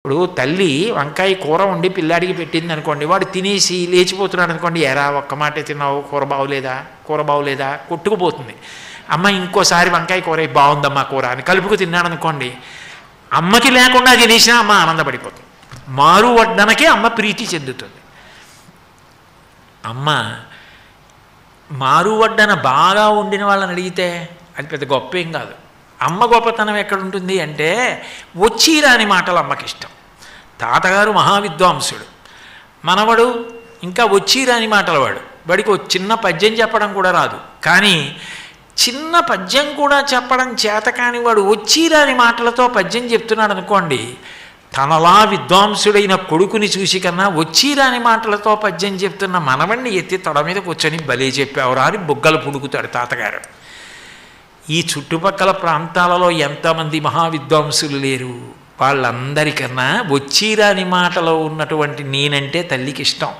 ఇప్పుడు తల్లి వంకాయ కూర వండి పిల్లాడికి పెట్టింది అనుకోండి, వాడు తినేసి లేచిపోతున్నాడు అనుకోండి, ఎరా ఒక్క మాటే తిన్నావు, కూర బాగోలేదా కొట్టుకుపోతుంది. అమ్మ ఇంకోసారి వంకాయ కూర బాగుందమ్మా కూర అని కలుపుకు తిన్నాడు అనుకోండి, అమ్మకి లేకుండా తినేసినా అమ్మ ఆనందపడిపోతుంది. మారు వడ్డనకే అమ్మ ప్రీతి చెందుతుంది. అమ్మ మారు వడ్డన బాగా వండిన వాళ్ళని అడిగితే అది పెద్ద గొప్ప ఏం కాదు. అమ్మ గొప్పతనం ఎక్కడుంటుంది అంటే వచ్చి రాని మాటలు అమ్మకి ఇష్టం. తాతగారు మహావిద్వాంసుడు, మనవడు ఇంకా వచ్చి రాని మాటలు వాడికి ఒక చిన్న పద్యం చెప్పడం కూడా రాదు. కానీ చిన్న పద్యం కూడా చెప్పడం చేత కాని వాడు వచ్చి రాని మాటలతో పద్యం చెప్తున్నాడు అనుకోండి, తనలా విద్వాంసుడైన కొడుకుని చూసి కన్నా వచ్చి రాని మాటలతో పద్యం చెప్తున్న మనవణ్ణి ఎత్తి తొడ మీద కూర్చొని భలే చెప్పావురా అని బుగ్గలు పుడుకుతాడు తాతగారు. ఈ చుట్టుపక్కల ప్రాంతాలలో ఎంతమంది మహావిద్వాంసులు లేరు, వాళ్ళందరికన్నా వచ్చి రాని మాటలో ఉన్నటువంటి నేనంటే తల్లికి ఇష్టం.